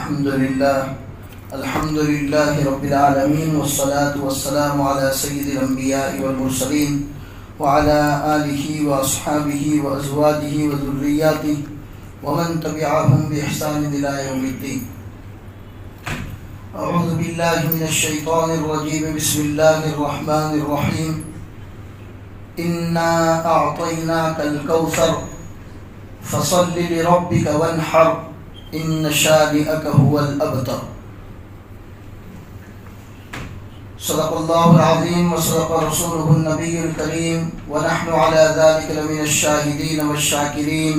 الحمد لله رب العالمين والصلاة والسلام على سيد الأنبياء والمرسلين وعلى آله وأصحابه وأزواجه وذرياته ومن تبعهم بإحسان إلى يوم الدين. أعوذ بالله من الشيطان الرجيم. بسم الله الرحمن الرحيم. إنا أعطيناك الكوثر فصل لربك وانحر إن شانئك هو الأبتر. صدق الله العظيم وصدق رسوله النبي الكريم ونحن على ذلك لمن الشاهدين والشاكرين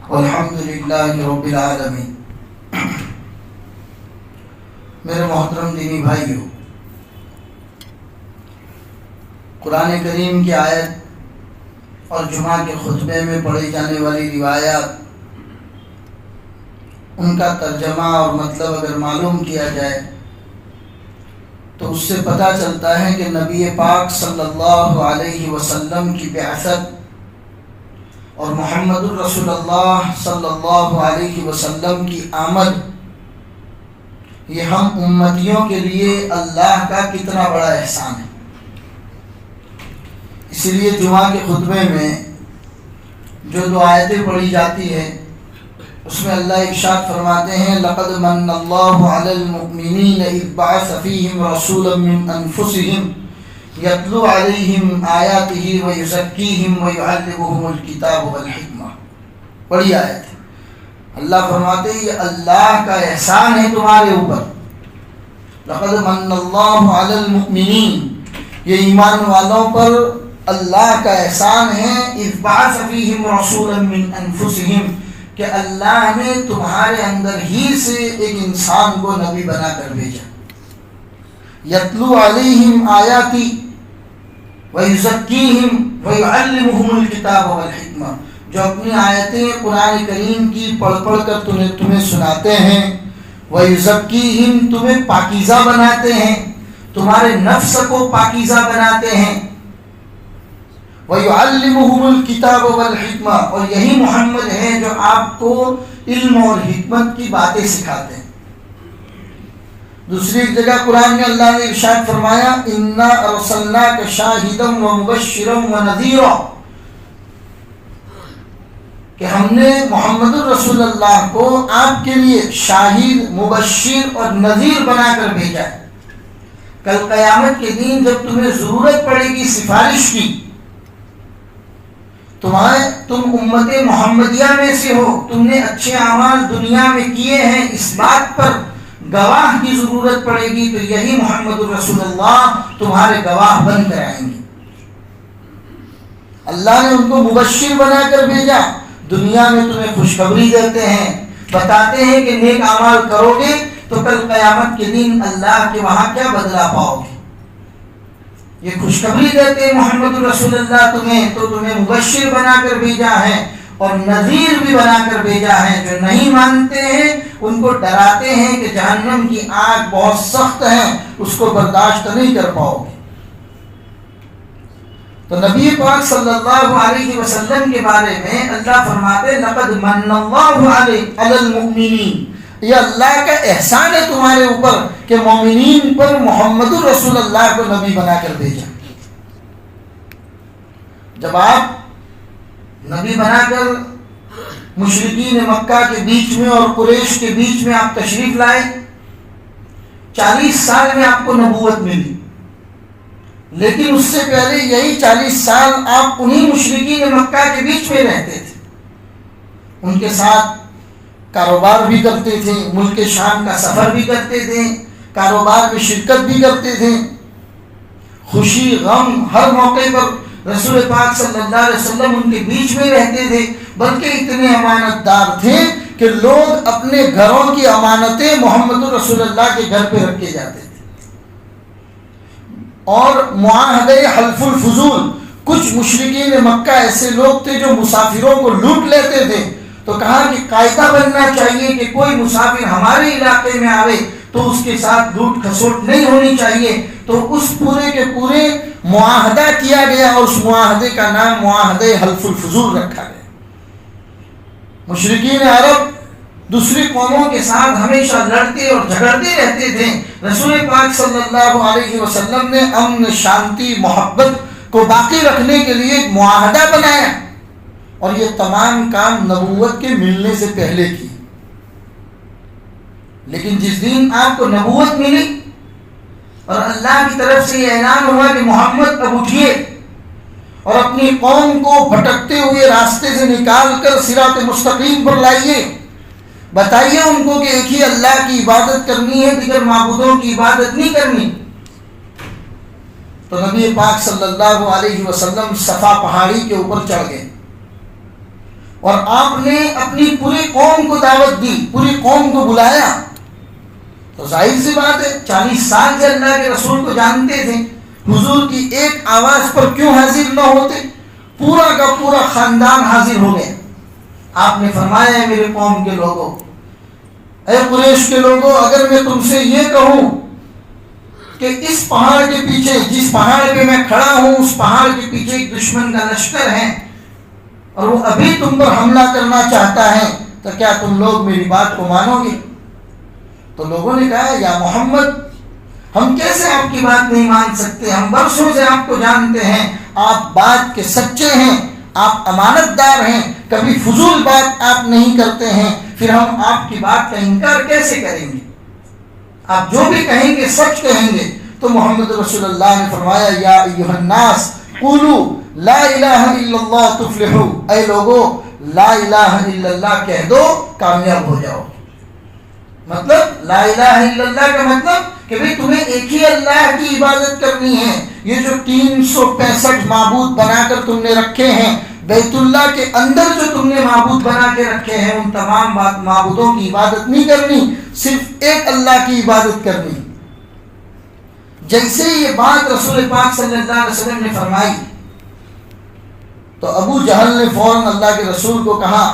والحمد لله رب العالمين. میرے محترم دینی بھائیو، قرآن کریم کی آیت اور جمعہ کے خطبے میں پڑھی جانے والی روایات، ان کا ترجمہ اور مطلب اگر معلوم کیا جائے تو اس سے پتہ چلتا ہے کہ نبی پاک صلی اللہ علیہ وسلم کی بعثت اور محمد الرسول اللہ صلی اللہ علیہ وسلم کی آمد، یہ ہم امتیوں کے لیے اللہ کا کتنا بڑا احسان ہے. اسی لیے جمعہ کے خطبے میں جو دو آیتیں پڑھی جاتی ہے اس میں اللہ ارشاد فرماتے ہیں: لقد من اللہ علی المؤمنین اذ بعث فیہم رسولا من انفسہم یتلو علیہم آیاتہ ویزکیہم ویعلمہم الکتاب والحکمہ. بڑی آیت ہے. اللہ فرماتے ہیں یہ اللہ کا احسان ہے تمہارے اوپر. لقد من اللہ علی المؤمنین، یہ ایمان والوں پر اللہ کا احسان ہے. اذ بعث فیہم رسولا من انفسہم، کہ اللہ نے تمہارے اندر ہی سے ایک انسان کو نبی بنا کر بھیجا. یتلو علیہم آیاتی ویزکیہم ویعلمہم الکتاب والحکمہ، جو اپنی آیتیں قرآن کریم کی پڑھ پڑھ کر تمہیں سناتے ہیں. ویزکیہم، تمہیں پاکیزہ بناتے ہیں، تمہارے نفس کو پاکیزہ بناتے ہیں. وَيُعَلِّمُهُمُ الْكِتَابَ وَالْحِكْمَةَ، اور یہی محمد ہے جو آپ کو علم اور حکمت کی باتیں سکھاتے ہیں. دوسری ایک جگہ قرآن میں اللہ نے ارشاد فرمایا: إِنَّا أَرْسَلْنَاكَ شَاهِدًا وَمُبَشِّرًا وَنَذِيرًا، کہ ہم نے محمد الرسول اللہ کو آپ کے لیے شاہد، مبشر اور نذیر بنا کر بھیجا ہے. کل قیامت کے دن جب تمہیں ضرورت پڑے گی سفارش کی، تم امت محمدیہ میں سے ہو، تم نے اچھے اعمال دنیا میں کیے ہیں، اس بات پر گواہ کی ضرورت پڑے گی تو یہی محمد الرسول اللہ تمہارے گواہ بن کر آئیں گے. اللہ نے ان کو مبشر بنا کر بھیجا، دنیا میں تمہیں خوشخبری دیتے ہیں، بتاتے ہیں کہ نیک اعمال کرو گے تو کل قیامت کے دن اللہ کے وہاں کیا بدلہ پاؤ گے. یہ خوشخبری دیتے ہیں محمد الرسول اللہ تمہیں، تو تمہیں مبشر بنا کر بھیجا ہے اور نذیر بھی بنا کر بھیجا ہے. جو نہیں مانتے ہیں ان کو ڈراتے ہیں کہ جہنم کی آگ بہت سخت ہے، اس کو برداشت نہیں کر پاؤ گے. تو نبی پاک صلی اللہ علیہ وسلم کے بارے میں اللہ فرماتے ہیں: لقد من اللہ علی المؤمنین، یہ اللہ کا احسان ہے تمہارے اوپر کہ مومنین پر محمد الرسول اللہ کو نبی بنا کر بھیجا. جب آپ نبی بنا کر مشرکین مکہ کے بیچ میں اور قریش کے بیچ میں آپ تشریف لائے، 40 سال میں آپ کو نبوت ملی، لیکن اس سے پہلے یہی 40 سال آپ انہی مشرکین مکہ کے بیچ میں رہتے تھے، ان کے ساتھ کاروبار بھی کرتے تھے، ملک شام کا سفر بھی کرتے تھے، کاروبار میں شرکت بھی کرتے تھے. خوشی غم ہر موقع پر رسول پاک صلی اللہ علیہ وسلم ان کے بیچ میں رہتے تھے، بلکہ اتنے امانت دار تھے کہ لوگ اپنے گھروں کی امانتیں محمد رسول اللہ کے گھر پہ رکھ کے جاتے تھے. اور معاہدہ حلف الفضول، کچھ مشرکین مکہ ایسے لوگ تھے جو مسافروں کو لوٹ لیتے تھے، تو کہا کہ قاعدہ بننا چاہیے کہ کوئی مسافر ہمارے علاقے میں آوے تو اس کے ساتھ لوٹ کھسوٹ نہیں ہونی چاہیے. تو اس پورے کے پورے معاہدہ کیا گیا اور اس معاہدے کا نام معاہدہ حلف الفضول رکھا گیا. مشرکین عرب دوسری قوموں کے ساتھ ہمیشہ لڑتے اور جھگڑتے رہتے تھے، رسول پاک صلی اللہ علیہ وسلم نے امن، شانتی، محبت کو باقی رکھنے کے لیے ایک معاہدہ بنایا، اور یہ تمام کام نبوت کے ملنے سے پہلے کی۔ لیکن جس دن آپ کو نبوت ملی اور اللہ کی طرف سے یہ اعلان ہوا کہ محمد اب اٹھیے اور اپنی قوم کو بھٹکتے ہوئے راستے سے نکال کر صراط مستقیم پر لائیے، بتائیے ان کو کہ ایک ہی اللہ کی عبادت کرنی ہے، دیگر معبودوں کی عبادت نہیں کرنی، تو نبی پاک صلی اللہ علیہ وسلم صفا پہاڑی کے اوپر چڑھ گئے اور آپ نے اپنی پوری قوم کو دعوت دی، پوری قوم کو بلایا۔ تو ظاہر سی بات ہے 40 سال سے اللہ کے رسول کو جانتے تھے، حضور کی ایک آواز پر کیوں حاضر نہ ہوتے؟ پورا کا پورا خاندان حاضر ہو گیا۔ آپ نے فرمایا ہے میرے قوم کے لوگوں، اے قریش کے لوگوں، اگر میں تم سے یہ کہوں کہ اس پہاڑ کے پیچھے، جس پہاڑ پہ میں کھڑا ہوں، اس پہاڑ کے پیچھے ایک دشمن کا لشکر ہے اور وہ ابھی تم پر حملہ کرنا چاہتا ہے، تو کیا تم لوگ میری بات کو مانو گے؟ تو لوگوں نے کہا یا محمد، ہم کیسے آپ کی بات نہیں مان سکتے، ہم برسوں سے آپ کو جانتے ہیں، آپ بات کے سچے ہیں، آپ امانت دار ہیں، کبھی فضول بات آپ نہیں کرتے ہیں، پھر ہم آپ کی بات کا انکار کیسے کریں گے؟ آپ جو بھی کہیں گے سچ کہیں گے۔ تو محمد رسول اللہ نے فرمایا یا ایھا الناس قولوا لا الہ الا اللہ تفلحوا، اے لوگو لا الہ الا اللہ کہہ دو، کامیاب ہو جاؤ۔ مطلب لا الہ الا اللہ کا مطلب کہ بھئی تمہیں ایک ہی اللہ کی عبادت کرنی ہے۔ یہ جو 365 معبود بنا کر تم نے رکھے ہیں، بیت اللہ کے اندر جو تم نے معبود بنا کے رکھے ہیں، ان تمام معبودوں کی عبادت نہیں کرنی، صرف ایک اللہ کی عبادت کرنی۔ جیسے یہ بات رسول پاک صلی اللہ علیہ وسلم نے فرمائی تو ابو جہل نے فوراً اللہ کے رسول کو کہا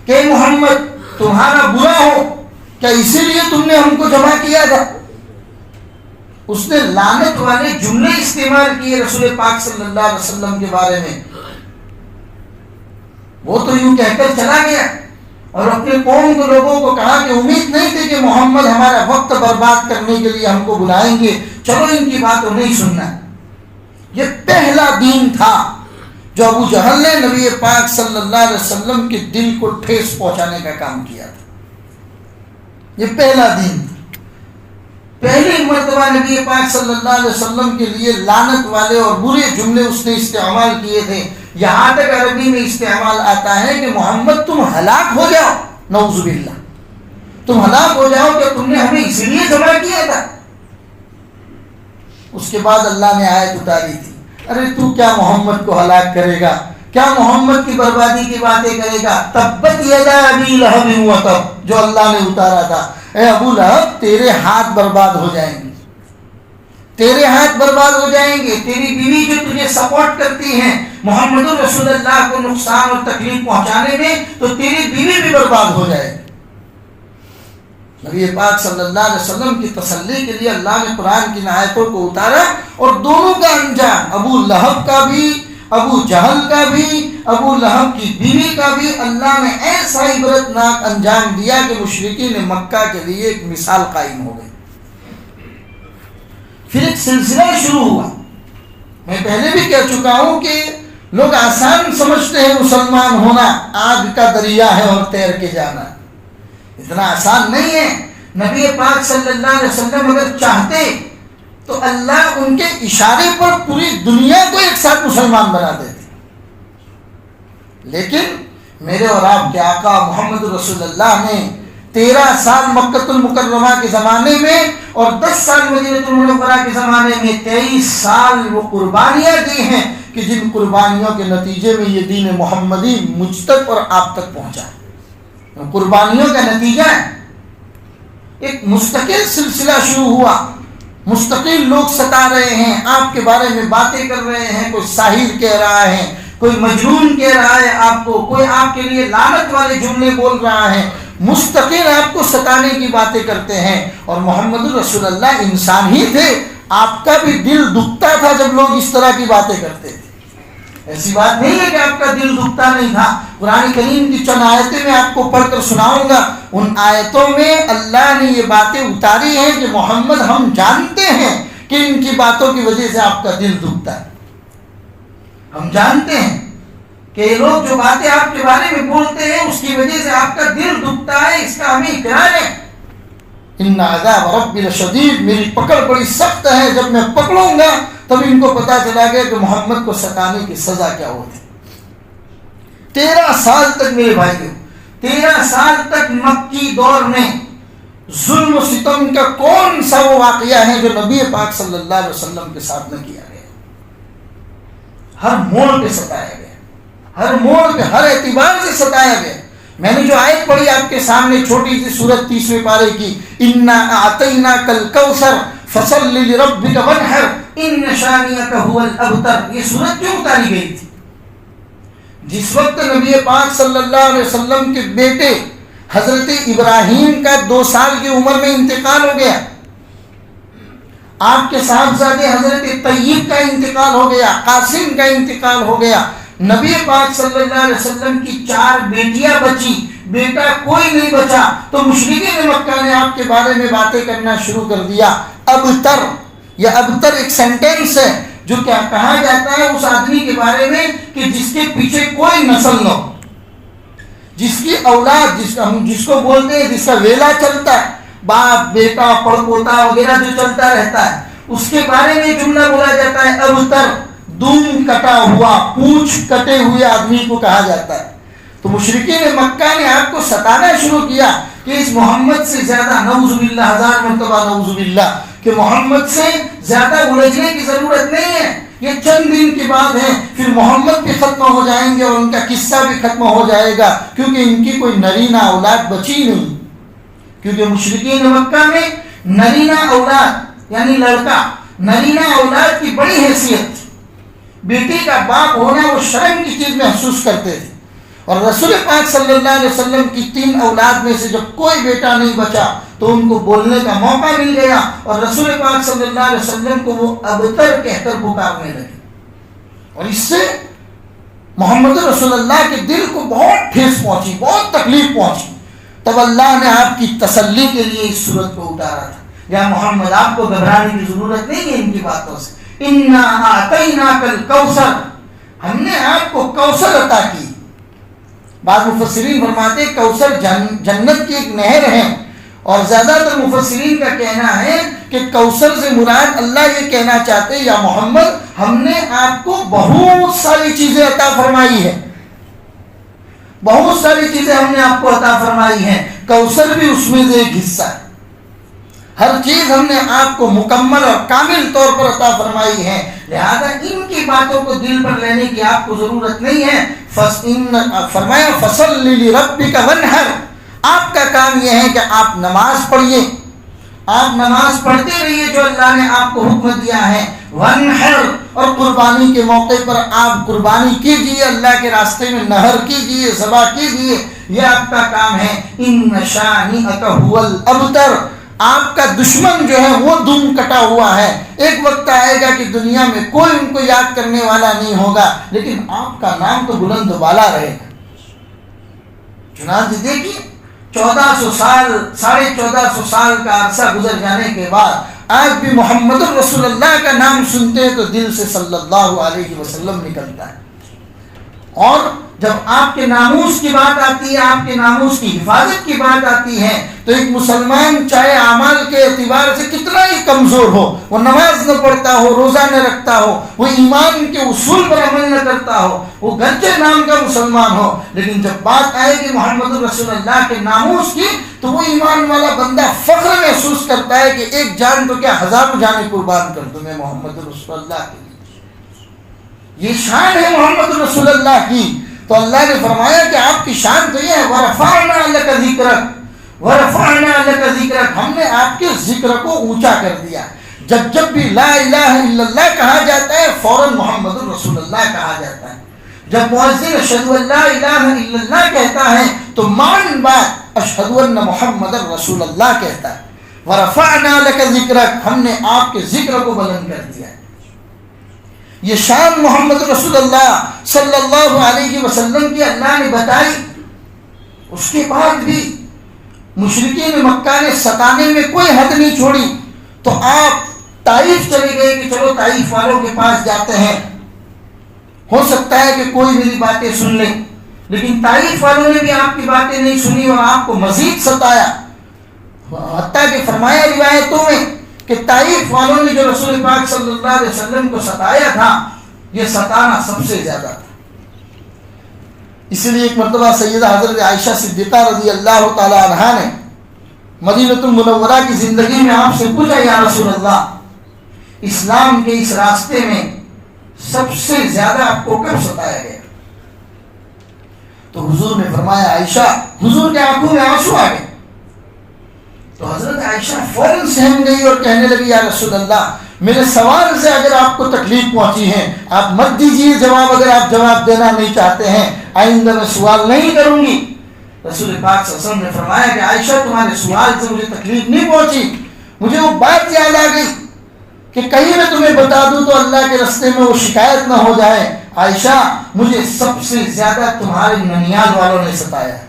کہ محمد تمہارا برا ہو کیا، اسی لیے تم نے ہم کو جمع کیا تھا؟ اس نے لعنت والے جملے استعمال کیے رسول پاک صلی اللہ علیہ وسلم کے بارے میں۔ وہ تو یوں کہہ کر چلا گیا اور اپنے قوم کے لوگوں کو کہا کہ امید نہیں تھی کہ محمد ہمارا وقت برباد کرنے کے لیے ہم کو بلائیں گے، چلو ان کی بات کو نہیں سننا۔ یہ پہلا دین تھا جو ابو جہل نے نبی پاک صلی اللہ علیہ وسلم کے دل کو ٹھیس پہنچانے کا کام کیا تھا۔ یہ پہلا دین تھا۔ پہلی مرتبہ نبی پاک صلی اللہ علیہ وسلم کے لیے لعنت والے اور برے جملے اس نے استعمال کیے تھے، یہاں تک عربی میں استعمال آتا ہے کہ محمد تم ہلاک ہو جاؤ، نعوذ باللہ، تم ہلاک ہو جاؤ کہ تم نے ہمیں اسی لیے جمع کیا تھا۔ اس کے بعد اللہ نے آیت اتاری تھی، ارے تو کیا محمد کو ہلاک کرے گا، کیا محمد کی بربادی کی باتیں کرے گا؟ تبت یدا ابی لہب وتب، جو اللہ نے اتارا تھا، اے ابو لہب تیرے ہاتھ برباد ہو جائیں گے، تیرے ہاتھ برباد ہو جائیں گے، تیری بیوی جو تجھے سپورٹ کرتی ہیں محمد رسول اللہ کو نقصان اور تکلیف پہنچانے میں، تو تیری بیوی بھی برباد ہو جائے گی۔ نبی پاک صلی اللہ علیہ وسلم کی تسلی کے لیے اللہ نے قرآن کی آیتوں کو اتارا، اور دونوں کا انجام، ابو لہب کا بھی، ابو جہل کا بھی، ابو لہب کی بیوی کا بھی، اللہ نے ایسا عبرتناک انجام دیا کہ مشرکین مکہ کے لیے ایک مثال قائم ہو گئی۔ پھر ایک سلسلہ شروع ہوا۔ میں پہلے بھی کہہ چکا ہوں کہ لوگ آسان سمجھتے ہیں مسلمان ہونا، آگ کا دریا ہے اور تیر کے جانا، اتنا آسان نہیں ہے۔ نبی پاک صلی اللہ علیہ وسلم اگر چاہتے تو اللہ ان کے اشارے پر پوری دنیا کو ایک ساتھ مسلمان بنا دیتے، لیکن میرے اور آپ کے آقا محمد رسول اللہ نے 13 سال مکہ المکرمہ کے زمانے میں اور 10 سال مدینہ المنورہ کے زمانے میں 23 سال وہ قربانیاں دی ہیں کہ جن قربانیوں کے نتیجے میں یہ دین محمدی مجھ تک اور آپ تک پہنچا۔ قربانیوں کا نتیجہ ایک مستقل سلسلہ شروع ہوا، مستقل لوگ ستا رہے ہیں، آپ کے بارے میں باتیں کر رہے ہیں، کوئی ساحر کہہ رہا ہے، کوئی مجنون کہہ رہا ہے آپ کو، کوئی آپ کے لیے لعنت والے جملے بول رہا ہے، مستقل آپ کو ستانے کی باتیں کرتے ہیں۔ اور محمد رسول اللہ انسان ہی تھے، آپ کا بھی دل دکھتا تھا جب لوگ اس طرح کی باتیں کرتے تھے، ایسی بات نہیں ہے کہ آپ کا دل دکھتا نہیں تھا. قرآن کریم کی چند آیتیں میں آپ کو پڑھ کر سناؤں گا. ان آیتوں میں اللہ نے یہ باتیں اتاری ہیں کہ محمد ہم جانتے ہیں کہ ان کی باتوں کی وجہ سے آپ کا دل دکھتا ہے. ہم جانتے ہیں کہ یہ لوگ جو باتیں آپ کے بارے میں بولتے ہیں اس کی وجہ سے آپ کا دل دکھتا ہے. اس کا ہمیں اقرار ہے. ان عذاب ربی لشدید، میری پکڑ بڑی سخت ہے. جب میں پکڑوں گا تب ان کو پتا چلا گیا کہ محمد کو ستانے کی سزا کیا ہوتی. 13 سال تک میرے بھائیوں، 13 سال تک مکی دور میں ظلم و ستم کا کون سا وہ واقعہ ہے جو نبی پاک صلی اللہ علیہ وسلم کے ساتھ نہ کیا گیا. ہر موڑ پہ ستایا گیا، ہر موڑ پہ ہر اعتبار سے ستایا گیا. میں نے جو آیت پڑھی آپ کے سامنے چھوٹی سی سورت 30ویں پارے کی، انا اعطیناک الکوثر فصل لربک وانحر ان شانئک هو الابتر، یہ سورت کیوں اتاری گئی تھی؟ جس وقت نبی پاک صلی اللہ علیہ وسلم کے بیٹے حضرت ابراہیم کا 2 سال کی عمر میں انتقال ہو گیا، آپ کے صاحبزادے حضرت طیب کا انتقال ہو گیا، قاسم کا انتقال ہو گیا. نبی پاک صلی اللہ علیہ وسلم کی 4 بیٹیاں بچی، بیٹا کوئی نہیں بچا. تو مشرکین مکہ نے آپ کے بارے میں باتیں کرنا شروع کر دیا. ابتر، یہ ابتر ایک سینٹینس ہے جو کیا کہا جاتا ہے اس آدمی کے بارے میں کہ جس کے پیچھے کوئی نسل نہ ہو، جس کی اولاد، جس کو بولتے ہیں جس کا ویلا چلتا ہے، باپ بیٹا پڑپوتا وغیرہ جو چلتا رہتا ہے، اس کے بارے میں جملہ بولا جاتا ہے ابتر. دم کٹا ہوا، پونچھ کٹے ہوئے آدمی کو کہا جاتا ہے. تو مشرکین مکہ نے آپ کو ستانا شروع کیا کہ اس محمد سے زیادہ، نعوذ باللہ، 1000 مرتبہ نعوذ باللہ، کہ محمد سے زیادہ الجھنے کی ضرورت نہیں ہے. یہ چند دن کی بات ہے، پھر محمد بھی ختم ہو جائیں گے اور ان کا قصہ بھی ختم ہو جائے گا، کیونکہ ان کی کوئی نرینہ اولاد بچی نہیں. کیونکہ مشرکین مکہ میں نرینہ اولاد یعنی لڑکا، نرینہ اولاد کی بڑی حیثیت تھی. بیٹی کا باپ ہونا وہ شرم کی چیز محسوس کرتے تھے. اور رسول پاک صلی اللہ علیہ وسلم کی 3 اولاد میں سے جب کوئی بیٹا نہیں بچا تو ان کو بولنے کا موقع مل گیا اور رسول پاک صلی اللہ علیہ وسلم کو وہ ابتر کہہ کر پکارنے لگے. اور اس سے محمد رسول اللہ کے دل کو بہت ٹھیس پہنچی، بہت تکلیف پہنچی. تب اللہ نے آپ کی تسلی کے لیے اس صورت کو اتارا تھا. یا محمد، آپ کو گھبرانے کی ضرورت نہیں ہے ان کی باتوں سے. انا اعطیناک الکوثر، ہم نے آپ کو کوثر عطا کی. بعض مفسرین فرماتے ہیں کوثر جنت کی ایک نہر ہے، اور زیادہ تر مفسرین کا کہنا ہے کہ کوثر سے مراد اللہ یہ کہنا چاہتے ہیں یا محمد ہم نے آپ کو بہت ساری چیزیں عطا فرمائی ہے، بہت ساری چیزیں ہم نے آپ کو عطا فرمائی ہیں. کوثر بھی اس میں سے ایک حصہ ہے. ہر چیز ہم نے آپ کو مکمل اور کامل طور پر عطا فرمائی ہے. لہذا ان کی باتوں کو دل پر لینے کی آپ کو ضرورت نہیں ہے. فرمایا فصل لربک وانحر، آپ کا کام یہ ہے کہ آپ نماز پڑھیے، آپ نماز پڑھتے رہیے جو اللہ نے آپ کو حکم دیا ہے. وانحر، اور قربانی کے موقع پر آپ قربانی کیجیے، اللہ کے راستے میں نہر کیجیے، ذبح کیجیے، یہ آپ کا کام ہے. ان شانئک هو الابتر، آپ کا دشمن جو ہے وہ دم کٹا ہوا ہے. ایک وقت آئے گا کہ دنیا میں کوئی ان کو یاد کرنے والا نہیں ہوگا، لیکن آپ کا نام تو بلند بالا رہے گا. چنانچہ دیکھیے 1400 سال، 1450 سال کا عرصہ گزر جانے کے بعد آج بھی محمد رسول اللہ کا نام سنتے ہیں تو دل سے صلی اللہ علیہ وسلم نکلتا ہے. اور جب آپ کے ناموس کی بات آتی ہے، آپ کے ناموس کی حفاظت کی بات آتی ہے، تو ایک مسلمان چاہے اعمال کے اعتبار سے کتنا ہی کمزور ہو، وہ نماز نہ پڑھتا ہو، روزہ نہ رکھتا ہو، وہ ایمان کے اصول پر عمل نہ کرتا ہو، وہ گرچہ نام کا مسلمان ہو، لیکن جب بات آئے گی محمد رسول اللہ کے ناموس کی تو وہ ایمان والا بندہ فخر محسوس کرتا ہے کہ ایک جان تو کیا 1000 جانیں قربان کر دوں میں محمد رسول اللہ کے لیے. یہ شان ہے محمد رسول اللہ کی. تو اللہ نے فرمایا کہ آپ کی شان تو یہ ہے وَرَفَعْنَا لَكَ ذِكْرَكَ، وَرَفَعْنَا لَكَ ذِكْرَكَ، ہم نے آپ کے ذکر کو اونچا کر دیا. جب بھی لا الہ الا اللہ کہا جاتا ہے فوراً محمد رسول اللہ کہا جاتا ہے. جب مؤذن اشہد ان لا الہ الا اللہ کہتا ہے تو مان بات اشہد ان محمد رسول اللہ کہتا ہے. وَرَفَعْنَا لَكَ ذِكْرَكَ، ہم نے آپ کے ذکر کو بلند کر دیا. یہ شان محمد رسول اللہ صلی اللہ علیہ وسلم کی اللہ نے بتائی، اس کے بعد بھی مشرکین مکہ نے ستانے میں کوئی حد نہیں چھوڑی، تو آپ طائف چلے گئے کہ چلو طائف والوں کے پاس جاتے ہیں، ہو سکتا ہے کہ کوئی میری باتیں سن لیں، لیکن طائف والوں نے بھی آپ کی باتیں نہیں سنی اور آپ کو مزید ستایا، حتیٰ کہ فرمایا روایتوں میں کہ طائف والوں نے جو رسول پاک صلی اللہ علیہ وسلم کو ستایا تھا، یہ ستانا سب سے زیادہ تھا۔ اس لیے ایک مرتبہ سیدہ حضرت عائشہ صدیقہ رضی اللہ تعالی عنہا نے مدینہ المنورہ کی زندگی میں آپ سے پوچھا، یا رسول اللہ، اسلام کے اس راستے میں سب سے زیادہ آپ کو کب ستایا گیا؟ تو حضور نے فرمایا، عائشہ، حضور کے آنکھوں میں آنسو آ گئے، تو حضرت عائشہ فوراً سہم گئی اور کہنے لگی، یا رسول اللہ، میرے سوال سے اگر آپ کو تکلیف پہنچی ہے آپ مت دیجیے جواب، اگر آپ جواب دینا نہیں چاہتے ہیں آئندہ میں سوال نہیں کروں گی۔ رسول پاک صلی اللہ علیہ وسلم نے فرمایا کہ عائشہ، تمہارے سوال سے مجھے تکلیف نہیں پہنچی، مجھے وہ بات یاد آ گئی کہ کہیں میں تمہیں بتا دوں تو اللہ کے راستے میں وہ شکایت نہ ہو جائے، عائشہ مجھے سب سے زیادہ تمہارے ننیال والوں نے ستایا ہے۔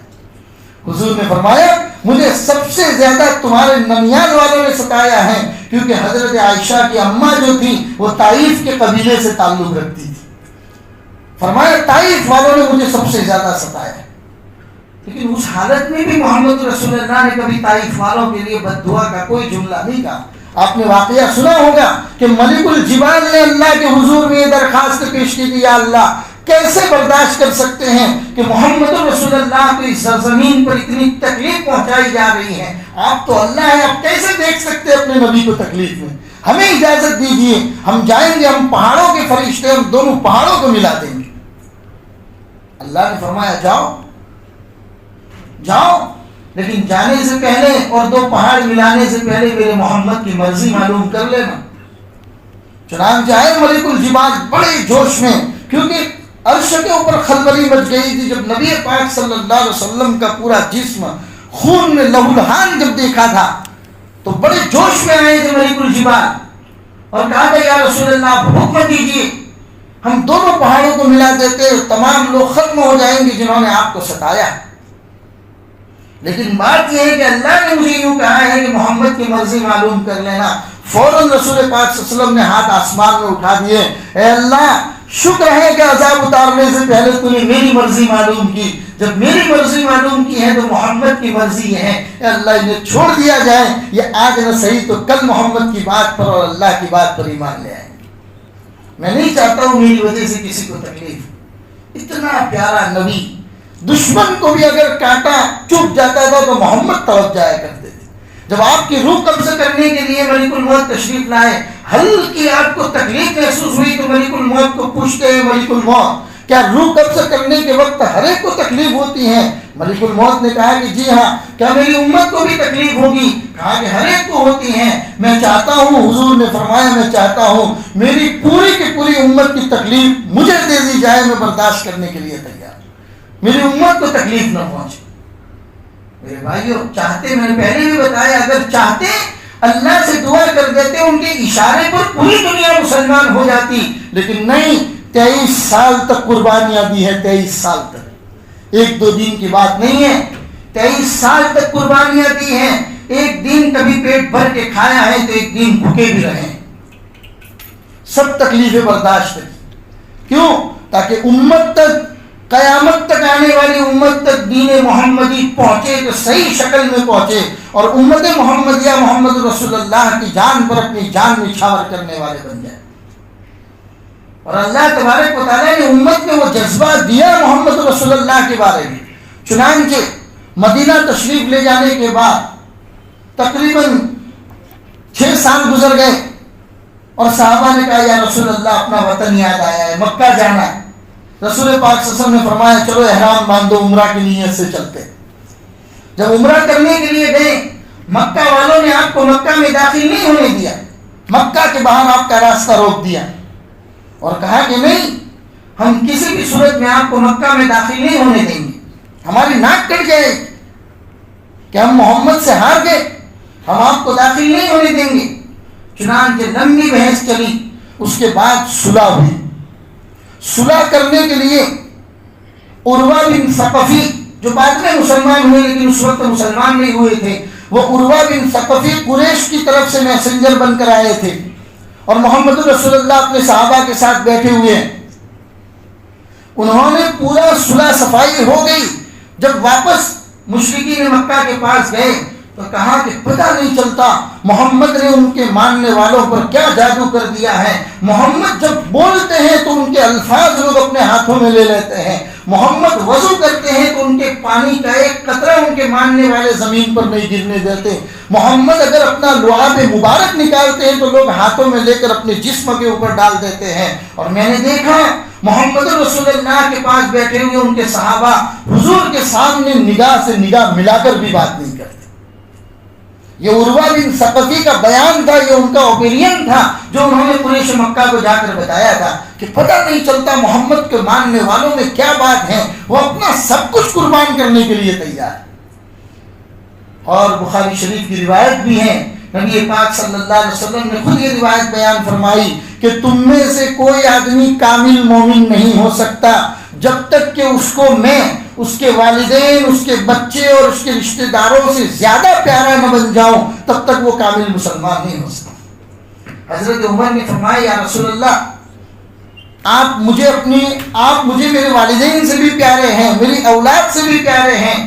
حضور نے فرمایا، مجھے سب سے زیادہ تمہارے ننیال والوں نے ستایا ہے، کیونکہ حضرت عائشہ کی اماں جو تھی وہ طائف کے قبیلے سے تعلق رکھتی تھی۔ فرمایا طائف والوں نے مجھے سب سے زیادہ ستایا ہے، لیکن اس حالت میں بھی محمد رسول اللہ نے کبھی طائف والوں کے لیے بد دعا کا کوئی جملہ نہیں کہا۔ آپ نے واقعہ سنا ہوگا کہ ملک الجبال نے اللہ کے حضور میں یہ درخواست پیش کی کہ یا اللہ، کیسے برداشت کر سکتے ہیں کہ محمد رسول اللہ کو اس سرزمین پر اتنی تکلیف پہنچائی جا رہی ہے، آپ تو اللہ ہیں، آپ کیسے دیکھ سکتے ہیں اپنے نبی کو تکلیف میں؟ ہمیں اجازت دیجیے، ہم جائیں گے، ہم پہاڑوں کے فرشتے، ہم دونوں پہاڑوں کو ملا دیں گے۔ اللہ نے فرمایا جاؤ جاؤ، لیکن جانے سے پہلے اور دو پہاڑ ملانے سے پہلے میرے محمد کی مرضی معلوم کر لینا۔ چنانچہ آئے ملک الجبال بڑے جوش میں، کیونکہ عرش کے اوپر خلبلی مچ گئی تھی جب نبی پاک صلی اللہ علیہ وسلم کا پورا جسم خون میں لہولہان جب دیکھا تھا تو بڑے جوش میں آئے تھے ملک الجبال اور کہا کہ یا رسول اللہ، آپ حکم دیجیے، ہم دونوں پہاڑوں کو ملا دیتے، تمام لوگ ختم ہو جائیں گے جنہوں نے آپ کو ستایا۔ لیکن بات یہ ہے کہ اللہ نے مجھے یوں کہا ہے کہ محمد کی مرضی معلوم کر لینا۔ فوراً رسول پاک صلی اللہ علیہ وسلم نے ہاتھ آسمان میں اٹھا دیے، اے اللہ، شکر ہے کہ عذاب اتارنے سے پہلے تو نے میری مرضی معلوم کی، جب میری مرضی معلوم کی ہے تو محمد کی مرضی یہ ہے، اے اللہ انہیں چھوڑ دیا جائے، یہ آج نہ صحیح تو کل محمد کی بات پر اور اللہ کی بات پر ایمان لے آئے۔ میں نہیں چاہتا ہوں میری وجہ سے کسی کو تکلیف۔ اتنا پیارا نبی، دشمن کو بھی اگر کانٹا چوب جاتا تھا تو محمد طرف جایا کرتے تھے۔ جب آپ کی روح قبضہ کرنے کے لیے ملک الموت تشریف لائے، ہلکی آپ کو تکلیف محسوس ہوئی تو ملک الموت کو پوچھتے ہیں، ملک الموت، کیا روح قبضہ کرنے کے وقت ہر ایک کو تکلیف ہوتی ہے؟ ملک الموت نے کہا کہ جی ہاں۔ کیا میری امت کو بھی تکلیف ہوگی؟ کہا کہ ہر ایک کو ہوتی ہے۔ میں چاہتا ہوں، حضور نے فرمایا، میں چاہتا ہوں میری پوری کی پوری امت کی تکلیف مجھے دے دی جائے، میں برداشت کرنے کے لیے تیار، میری امت کو تکلیف نہ پہنچے۔ میرے بھائیوں، چاہتے، میں نے پہلے بھی بتایا، اگر چاہتے اللہ سے دعا کر دیتے، ان کے اشارے پر پوری دنیا مسلمان ہو جاتی، لیکن نہیں، 23 سال تک قربانیاں دی ہے، 23 سال تک، ایک دو دن کی بات نہیں ہے، 23 سال تک قربانیاں دی ہیں، ایک دن کبھی پیٹ بھر کے کھایا ہے تو ایک دن بھوکے بھی رہے، سب تکلیفیں برداشت کی۔ کیوں؟ تاکہ امت تک، قیامت تک آنے والی امت تک دین محمدی پہنچے تو صحیح شکل میں پہنچے، اور امت محمدیہ محمد رسول اللہ کی جان پر اپنی جان نچھاور کرنے والے بن جائے۔ اور اللہ تبارک و تعالیٰ نے امت میں وہ جذبہ دیا محمد رسول اللہ کے بارے میں۔ چنانچہ مدینہ تشریف لے جانے کے بعد تقریباً 6 سال گزر گئے اور صحابہ نے کہا، یا رسول اللہ، اپنا وطن یاد آیا ہے، مکہ جانا ہے۔ رسول پاک صلی اللہ علیہ وسلم نے فرمایا، چلو احرام باندھو، عمرہ کی نیت سے چلتے۔ جب عمرہ کرنے کے لیے گئے، مکہ والوں نے آپ کو مکہ میں داخل نہیں ہونے دیا، مکہ کے باہر آپ کا راستہ روک دیا اور کہا کہ نہیں، ہم کسی بھی صورت میں آپ کو مکہ میں داخل نہیں ہونے دیں گے، ہماری ناک کٹ جائے کہ ہم محمد سے ہار گئے، ہم آپ کو داخل نہیں ہونے دیں گے۔ چنانچہ لمبی بحث چلی، اس کے بعد صلح ہوئی. صلح کرنے کے لیے عروہ بن ثقفی جو بعد میں مسلمان ہوئے لیکن اس وقت مسلمان نہیں ہوئے تھے، وہ عروہ بن ثقفی قریش کی طرف سے میسنجر بن کر آئے تھے اور محمد رسول اللہ اپنے صحابہ کے ساتھ بیٹھے ہوئے ہیں. انہوں نے پورا صلح صفائی ہو گئی. جب واپس مشرکین مکہ کے پاس گئے تو کہا کہ پتہ نہیں چلتا محمد نے ان کے ماننے والوں پر کیا جادو کر دیا ہے. محمد جب بولتے ہیں تو ان کے الفاظ لوگ اپنے ہاتھوں میں لے لیتے ہیں. محمد وضو کرتے ہیں تو ان کے پانی کا ایک قطرہ ان کے ماننے والے زمین پر نہیں گرنے دیتے. محمد اگر اپنا لعاب مبارک نکالتے ہیں تو لوگ ہاتھوں میں لے کر اپنے جسم کے اوپر ڈال دیتے ہیں. اور میں نے دیکھا محمد رسول اللہ کے پاس بیٹھے ہوئے ان کے صحابہ حضور کے سامنے نگاہ سے نگاہ ملا کر بھی بات نہیں کرتے. یہ عروہ بن ثقفی کا بیان تھا، یہ ان کا اوپینین تھا جو انہوں نے قریش مکہ کو جا کر بتایا تھا کہ پتہ نہیں چلتا محمد کے ماننے والوں میں کیا بات ہے، وہ اپنا سب کچھ قربان کرنے کے لیے تیار ہے. اور بخاری شریف کی روایت بھی ہے، نبی پاک صلی اللہ علیہ وسلم نے خود یہ روایت بیان فرمائی کہ تم میں سے کوئی آدمی کامل مومن نہیں ہو سکتا جب تک کہ اس کو میں اس کے والدین، اس کے بچے اور اس کے رشتہ داروں سے زیادہ پیارا نہ بن جاؤں تب تک وہ کامل مسلمان نہیں ہو سکتا. حضرت عمر نے فرمایا یا رسول اللہ آپ مجھے میرے والدین سے بھی پیارے ہیں، میری اولاد سے بھی پیارے ہیں،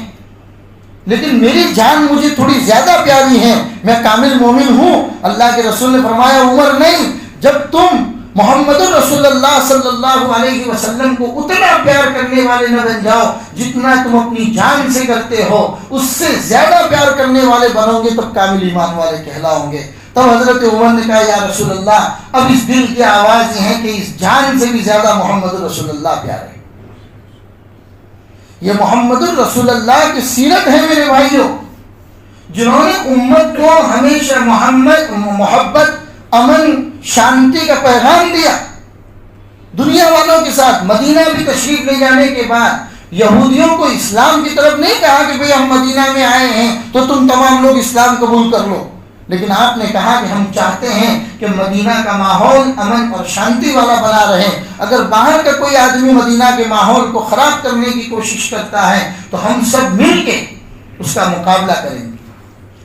لیکن میری جان مجھے تھوڑی زیادہ پیاری ہے، میں کامل مومن ہوں. اللہ کے رسول نے فرمایا عمر نہیں، جب تم محمد رسول اللہ صلی اللہ علیہ وسلم کو اتنا پیار کرنے والے نہ بن جاؤ جتنا تم اپنی جان سے کرتے ہو، اس سے زیادہ پیار کرنے والے بنو گے تب کامل ایمان والے کہلاؤ گے. تب حضرت عمر نے کہا یا رسول اللہ اب اس دل کی آواز یہ ہے کہ اس جان سے بھی زیادہ محمد رسول اللہ پیارے. یہ محمد رسول اللہ کی سیرت ہے میرے بھائیوں، جنہوں نے امت کو ہمیشہ محبت، امن، شانتی کا پیغام دیا دنیا والوں کے ساتھ. مدینہ بھی تشریف لے جانے کے بعد یہودیوں کو اسلام کی طرف نہیں کہا کہ بھئی ہم مدینہ میں آئے ہیں تو تم تمام لوگ اسلام قبول کر لو، لیکن آپ نے کہا کہ ہم چاہتے ہیں کہ مدینہ کا ماحول امن اور شانتی والا بنا رہے. اگر باہر کا کوئی آدمی مدینہ کے ماحول کو خراب کرنے کی کوشش کرتا ہے تو ہم سب مل کے اس کا مقابلہ کریں گے.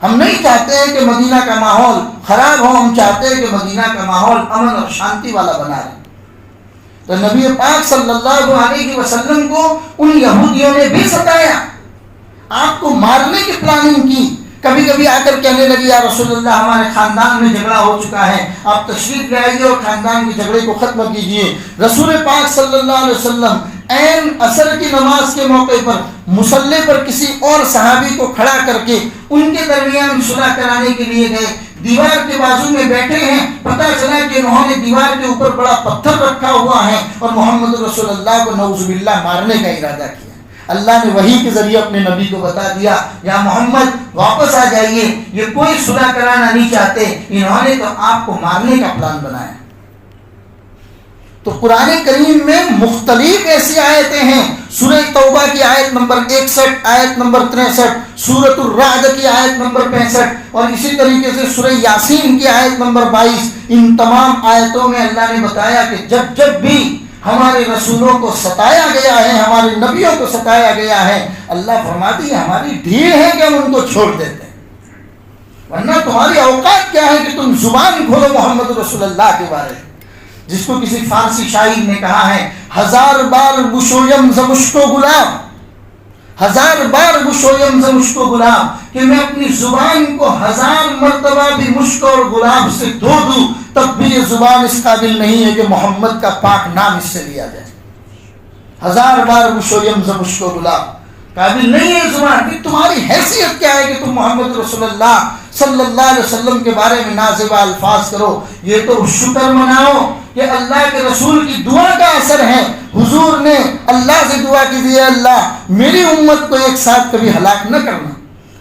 ہم نہیں چاہتے ہیں کہ مدینہ کا ماحول خراب ہو، ہم چاہتے ہیں کہ مدینہ کا ماحول امن اور شانتی والا بنا رہے. تو نبی پاک صلی اللہ علیہ وسلم کو ان یہودیوں نے بھی ستایا، آپ کو مارنے کی پلاننگ کی. کبھی کبھی آ کر کہنے لگی یا رسول اللہ ہمارے خاندان میں جھگڑا ہو چکا ہے، آپ تشریف لے آئیے اور خاندان کے جھگڑے کو ختم کیجیے. رسول پاک صلی اللہ علیہ وسلم عین عصر کی نماز کے موقع پر مصلی پر کسی اور صحابی کو کھڑا کر کے ان کے درمیان صلح کرانے کے لیے گئے. دیوار کے بازو میں بیٹھے ہیں، پتہ چلا کہ انہوں نے دیوار کے اوپر بڑا پتھر رکھا ہوا ہے اور محمد رسول اللہ کو نعوذ باللہ مارنے کا ارادہ کیا. اللہ نے وحی کے ذریعے اپنے نبی کو بتا دیا یا محمد واپس آ جائیے، یہ کوئی صلح کرانا نہیں چاہتے، انہوں نے تو آپ کو مارنے کا پلان بنایا. تو قرآن کریم میں مختلف ایسی آیتیں ہیں. سورہ توبہ کی آیت نمبر 61، آیت نمبر 63، سورۃ الرعد کی آیت نمبر 65 اور اسی طریقے سے سورہ یاسین کی آیت نمبر 22. ان تمام آیتوں میں اللہ نے بتایا کہ جب بھی ہمارے رسولوں کو ستایا گیا ہے، ہمارے نبیوں کو ستایا گیا ہے، اللہ فرماتی ہے ہماری ڈھیل ہے کہ ہم ان کو چھوڑ دیتے ہیں، ورنہ تمہاری اوقات کیا ہے کہ تم زبان کھولو محمد رسول اللہ کے بارے میں. جس کو کسی فارسی شاعر نے کہا ہے 1000 بار گشویم ز مشک و گلاب، 1000 بار گشویم ز مشک و گلاب، کہ میں اپنی زبان کو 1000 مرتبہ بھی مشک اور گلاب سے دھو دوں تب بھی یہ زبان اس قابل نہیں ہے کہ محمد کا پاک نام اس سے لیا جائے. 1000 بار گشویم ز مشک و گلاب، قابل نہیں ہے زبان. کہ تمہاری حیثیت کیا ہے کہ تم محمد رسول اللہ صلی اللہ علیہ وسلم کے بارے میں نازیبا الفاظ کرو. یہ تو شکر مناؤ کہ اللہ کے رسول کی دعا کا اثر ہے. حضور نے اللہ سے دعا کی دی اللہ میری امت کو ایک ساتھ کبھی ہلاک نہ کرنا،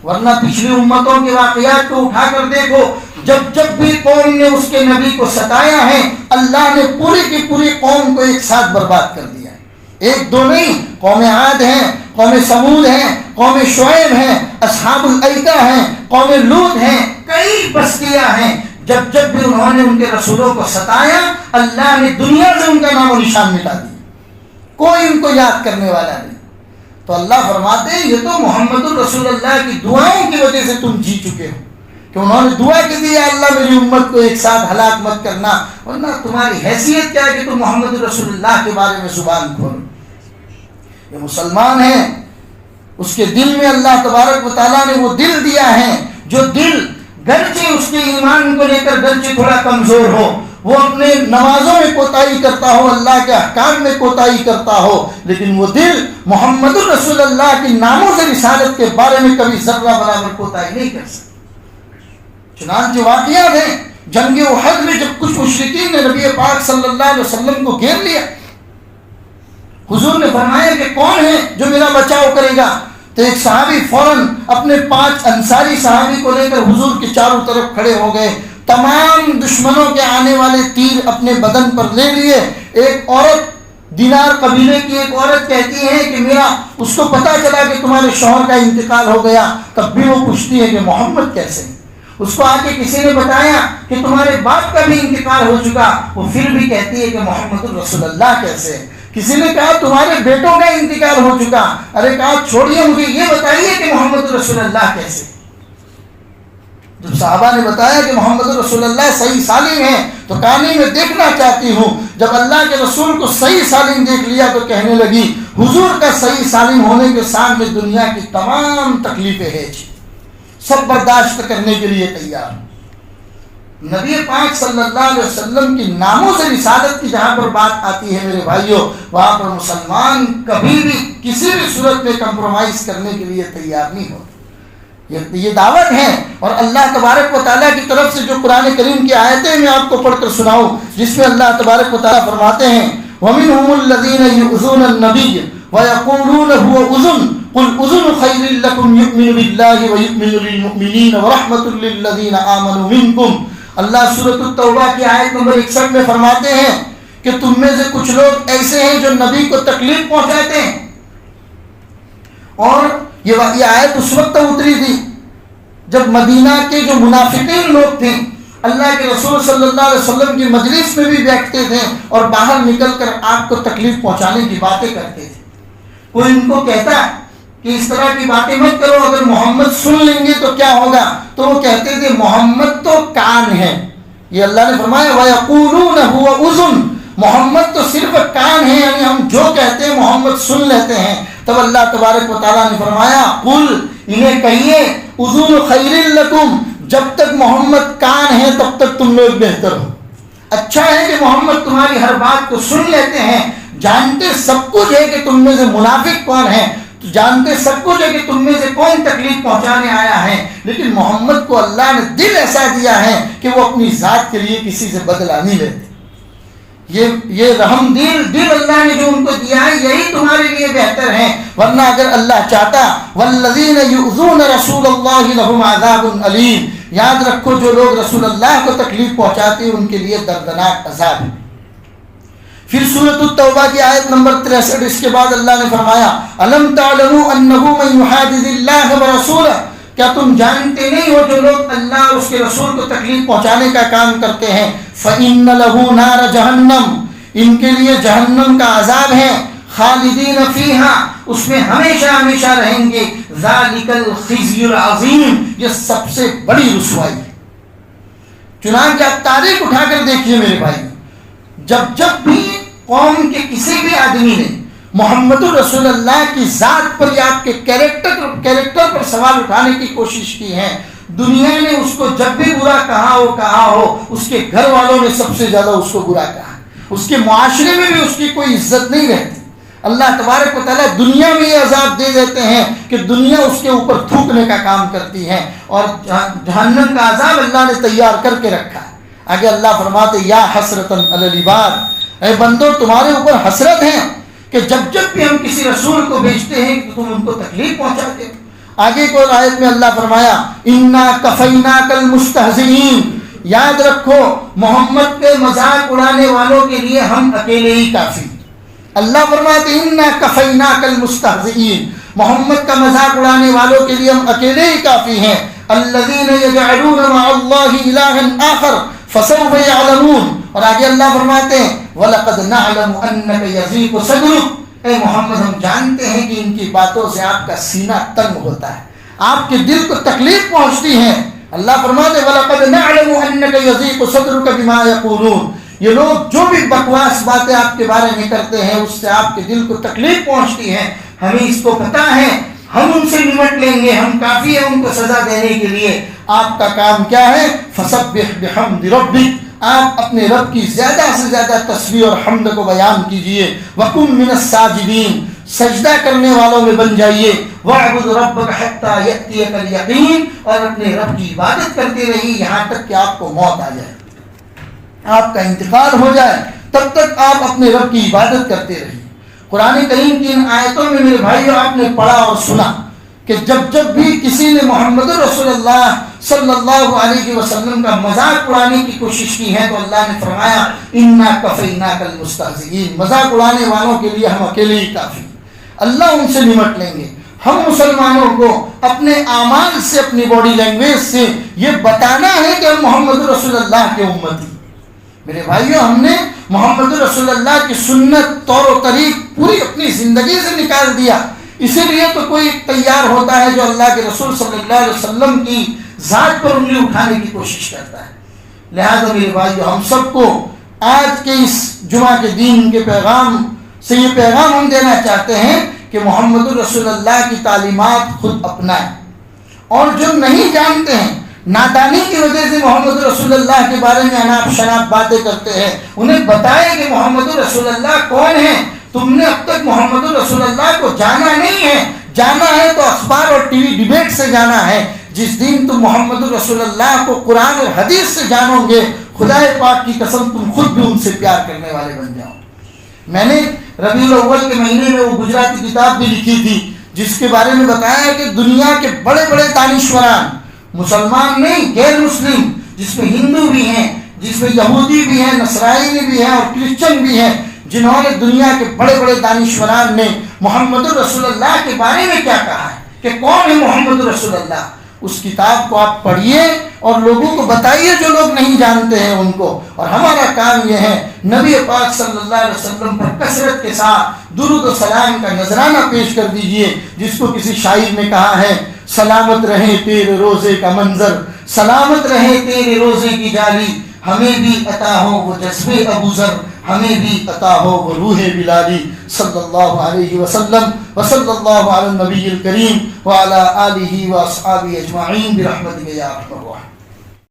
ورنہ پچھلی امتوں کے واقعات کو اٹھا کر دیکھو، جب بھی قوم نے اس کے نبی کو ستایا ہے اللہ نے پوری کی پوری قوم کو ایک ساتھ برباد کر دیا ہے. ایک دو نہیں، قوم عاد ہیں، قوم سمود ہیں، قوم شعیب ہیں، اصحاب الایکہ ہیں، قوم لوط ہیں، کئی بستیاں ہیں جب جب بھی انہوں نے ان کے رسولوں کو ستایا اللہ نے دنیا سے ان کا نام و نشان مٹا دیا، کوئی ان کو یاد کرنے والا نہیں۔ تو اللہ فرماتے ہیں یہ تو محمد الرسول اللہ کی دعاؤں کی وجہ سے تم جی چکے ہو، کہ انہوں نے دعا کی دی اللہ میری امت کو ایک ساتھ ہلاک مت کرنا، ورنہ تمہاری حیثیت کیا ہے کہ تم محمد الرسول اللہ کے بارے میں زبان کھولو۔ یہ مسلمان ہیں، اس کے دل میں اللہ تبارک و تعالیٰ نے وہ دل دیا ہے جو دل گرچہ اس کے ایمان کو لے کر گرچہ تھوڑا کمزور ہو، وہ اپنے نمازوں میں کوتاہی کرتا ہو، اللہ کے احکام میں کوتاہی کرتا ہو، لیکن وہ دل محمد الرسول اللہ کی ناموں سے رسالت کے بارے میں کبھی ذرہ برابر کوتاہی نہیں کر سکتا۔ چنانچہ واقعات ہیں جنگ احد میں جب کچھ مشرکین نے نبی پاک صلی اللہ علیہ وسلم کو گھیر لیا، حضور نے فرمایا کہ کون ہے جو میرا بچاؤ کرے گا؟ تو ایک صحابی فوراً اپنے 5 انصاری صحابی کو لے کر حضور کے چاروں طرف کھڑے ہو گئے، تمام دشمنوں کے آنے والے تیر اپنے بدن پر لے لیے۔ ایک عورت، دینار قبیلے کی ایک عورت کہتی ہے کہ میرا اس کو پتا چلا کہ تمہارے شوہر کا انتقال ہو گیا، تب بھی وہ پوچھتی ہے کہ محمد کیسے؟ اس کو آ کے کسی نے بتایا کہ تمہارے باپ کا بھی انتقال ہو چکا، وہ پھر بھی کہتی ہے کہ محمد الرسول اللہ کیسے؟ کسی نے کہا تمہارے بیٹوں کا انتقال ہو چکا، ارے کہا چھوڑیے مجھے یہ بتائیے کہ محمد رسول اللہ کیسے؟ جب صحابہ نے بتایا کہ محمد رسول اللہ صحیح سالم ہیں تو کہا نہیں میں دیکھنا چاہتی ہوں۔ جب اللہ کے رسول کو صحیح سالم دیکھ لیا تو کہنے لگی حضور کا صحیح سالم ہونے کے سامنے دنیا کی تمام تکلیفیں ہیں، سب برداشت کرنے کے لیے تیار۔ نبی پاک صلی اللہ علیہ وسلم کی ناموں سے رسالت کی جہاں پر بات آتی ہے میرے بھائیوں، وہاں پر مسلمان کبھی بھی کسی بھی صورت میں کمپرومائز کرنے کے لیے تیار نہیں ہوتے۔ یہ دعوت ہے، اور اللہ تبارک و تعالیٰ کی طرف سے جو قرآن کریم کی آیتیں میں آپ کو پڑھ کر سناؤں، جس میں اللہ تبارک و تعالیٰ فرماتے ہیں وَمِنْهُمُ الَّذِينَ يُؤْذُونَ النَّبِيَّ وَيَقُولُونَ هُوَ أُذُنٌ قُلْ أُذُنُ خَيْرٍ لَكُمْ يُؤْمِنُ بِاللَّهِ وَيُؤْمِنُ لِلْمُؤْمِنِينَ وَرَحْمَةٌ لِلَّذِينَ آمَنُوا مِنْكُمْ۔ اللہ سورۃ التوبہ کی آیت نمبر 61 میں فرماتے ہیں کہ تم میں سے کچھ لوگ ایسے ہیں جو نبی کو تکلیف پہنچاتے ہیں، اور یہ آیت اس وقت اتری تھی جب مدینہ کے جو منافقین لوگ تھے اللہ کے رسول صلی اللہ علیہ وسلم کی مجلس میں بھی بیٹھتے تھے اور باہر نکل کر آپ کو تکلیف پہنچانے کی باتیں کرتے تھے۔ کوئی ان کو کہتا کہ اس طرح کی باتیں مت کرو، اگر محمد سن لیں گے تو کیا ہوگا؟ تو وہ کہتے تھے محمد تو کان ہے، یہ اللہ نے فرمایا وَيَقُولُونَ هُوَ أُذُنٌ، محمد تو صرف کان ہے، یعنی ہم جو کہتے ہیں محمد سن لیتے ہیں۔ تب اللہ تبارک و تعالیٰ نے فرمایا قُلْ، انہیں کہیے اذن خیر لکم، جب تک محمد کان ہے تب تک تم لوگ بہتر ہو۔ اچھا ہے کہ محمد تمہاری ہر بات کو سن لیتے ہیں، جانتے سب کچھ ہے کہ تم میں سے منافق کون ہے، جانتے سب کچھ ہے کہ تم میں سے کون تکلیف پہنچانے آیا ہے، لیکن محمد کو اللہ نے دل ایسا دیا ہے کہ وہ اپنی ذات کے لیے کسی سے بدلہ نہیں لیتے۔ یہ رحم دل اللہ نے جو ان کو دیا ہے یہی تمہارے لیے بہتر ہے، ورنہ اگر اللہ چاہتا والذین یؤذون رسول اللہ لہم عذاب علیم، یاد رکھو جو لوگ رسول اللہ کو تکلیف پہنچاتے ہیں ان کے لیے دردناک عذاب ہے۔ پھر سورۃ التوبہ کی آیت نمبر 63، اس کے بعد اللہ نے فرمایا الم تعلموا انہ من یحادث اللہ ورسولہ، کیا تم جانتے نہیں ہو جو لوگ اللہ اور اس کے رسول کو تکلیف پہنچانے کا کام کرتے ہیں فإن له نار جہنم، ان کے لیے جہنم کا عذاب ہے، خالدین فیہا، اس میں ہمیشہ ہمیشہ رہیں گے، ذالک الخزی العظیم، یہ سب سے بڑی رسوائی ہے۔ چنانچہ آپ تاریخ اٹھا کر دیکھیے میرے بھائی، جب بھی قوم کے کسی بھی آدمی نے محمد رسول اللہ کی ذات پر یا آپ کے کیریکٹر پر سوال اٹھانے کی کوشش کی ہے، دنیا نے اس کو جب بھی برا کہا ہو اس کے گھر والوں نے سب سے زیادہ اس کو برا کہا، اس کے معاشرے میں بھی اس کی کوئی عزت نہیں رہتی۔ اللہ تبارک و تعالیٰ دنیا میں یہ عذاب دے دیتے ہیں کہ دنیا اس کے اوپر تھوکنے کا کام کرتی ہے، اور جہنم کا عذاب اللہ نے تیار کر کے رکھا ہے۔ آگے اللہ فرماتے یا حسرتاً علی العباد، اے بندو تمہارے اوپر حسرت ہے کہ جب بھی ہم کسی رسول کو بھیجتے ہیں تو تم ان کو تکلیف پہنچاتے ہو۔ آگے کو آیت میں اللہ فرمایا انا کفیناک المستہزئین، یاد رکھو محمد کے مذاق اڑانے والوں کے لیے ہم اکیلے ہی کافی۔ اللہ فرماتے انا کفیناک المستہزئین، محمد کا مذاق اڑانے والوں کے لیے ہم اکیلے ہی کافی ہیں۔ الذين يجعلون مع الله إلها آخر فسوف يعلمون. اور آگے اللہ فرماتے ہیں وَلَقَدْ نَعْلَمُ أَنَّكَ يَضِيقُ صَدْرُكَ، اے محمد ہم جانتے ہیں کہ ان کی باتوں سے آپ کا سینہ تنگ ہوتا ہے، آپ کے دل کو تکلیف پہنچتی ہے. اللہ فرماتے ہیں وَلَقَدْ نَعْلَمُ أَنَّكَ يَضِيقُ صَدْرُكَ بِمَا يَقُولُونَ، یہ لوگ جو بھی بکواس باتیں آپ کے بارے میں کرتے ہیں اس سے آپ کے دل کو تکلیف پہنچتی ہے، ہمیں اس کو پتہ ہے، ہم ان سے نمٹ لیں گے، ہم کافی ہیں ان کو سزا دینے کے لیے. آپ کا کام کیا ہے؟ فسبح بحمد ربک، آپ اپنے رب کی زیادہ سے زیادہ تسبیح اور حمد کو بیان کیجئے. وَقُم مِّنَ السَّاجِدِينَ، سجدہ کرنے والوں میں بن جائیے. وَاعْبُدْ رَبَّكَ حَتَّىٰ يَأْتِيَكَ الْيَقِينُ، اور اپنے رب کی عبادت کرتے رہیے یہاں تک کہ آپ کو موت آ جائے، آپ کا انتقال ہو جائے، تب تک آپ اپنے رب کی عبادت کرتے رہیے. قرآن کریم کی ان آیتوں میں میرے بھائیو آپ نے پڑھا اور سنا کہ جب بھی کسی نے محمد رسول اللہ صلی اللہ علیہ وسلم کا مذاق اڑانے کی کوشش کی ہے تو اللہ نے فرمایا انا کفیناک المستہزئین، مذاق اڑانے والوں کے لیے ہم اکیلے ہی کافی، اللہ ان سے نمٹ لیں گے. ہم مسلمانوں کو اپنے اعمال سے، اپنی باڈی لینگویج سے یہ بتانا ہے کہ ہم محمد رسول اللہ کے امتی. میرے بھائیو ہم نے محمد رسول اللہ کی سنت، طور و طریق پوری اپنی زندگی سے نکال دیا. اسی لیے تو کوئی تیار ہوتا ہے جو اللہ کے رسول صلی اللہ علیہ وسلم کی ذات پر انگلی اٹھانے کی کوشش کرتا ہے. لہذا میرے بھائیو ہم سب کو آج کے اس جمعہ کے دین کے پیغام سے یہ پیغام ہم دینا چاہتے ہیں کہ محمد رسول اللہ کی تعلیمات خود اپنائیں، اور جو نہیں جانتے ہیں، نادانی کی وجہ سے محمد رسول اللہ کے بارے میں اناپ شناپ باتیں کرتے ہیں، انہیں بتائیں کہ محمد رسول اللہ کون ہے. تم نے اب تک محمد رسول اللہ کو جانا نہیں ہے، جانا ہے تو اخبار اور ٹی وی ڈیبیٹ سے جانا ہے. جس دن تم محمد رسول اللہ کو قرآن اور حدیث سے جانو گے، خدا پاک کی قسم تم خود بھی ان سے پیار کرنے والے بن جاؤ. میں نے ربیع الاول کے مہینے میں وہ گجراتی کتاب بھی لکھی تھی جس کے بارے میں بتایا کہ دنیا کے بڑے بڑے دانشوران، مسلمان نہیں غیر مسلم، جس میں ہندو بھی ہیں، جس میں یہودی بھی ہیں، نصرانی بھی ہیں اور کرسچن بھی ہیں، جنہوں نے دنیا کے بڑے بڑے دانشوران نے محمد رسول اللہ کے بارے میں کیا کہا ہے کہ کون ہے محمد رسول اللہ. اس کتاب کو آپ پڑھیے اور لوگوں کو بتائیے جو لوگ نہیں جانتے ہیں ان کو. اور ہمارا کام یہ ہے نبی پاک صلی اللہ علیہ وسلم پر کثرت کے ساتھ درود و سلام کا نذرانہ پیش کر دیجئے، جس کو کسی شاعر نے کہا ہے سلامت رہے تیرے روزے کا منظر، سلامت رہے تیرے روزے کی جالی، ہمیں بھی عطا ہو وہ جذبے ابو ذر، ہمیں بھی عطا ہو وہ روح بلالی. صلی اللہ علیہ وسلم وصلی اللہ علی النبی الکریم وعلی آلہ واصحابہ اجمعین برحمتک یا ارحم الراحمین.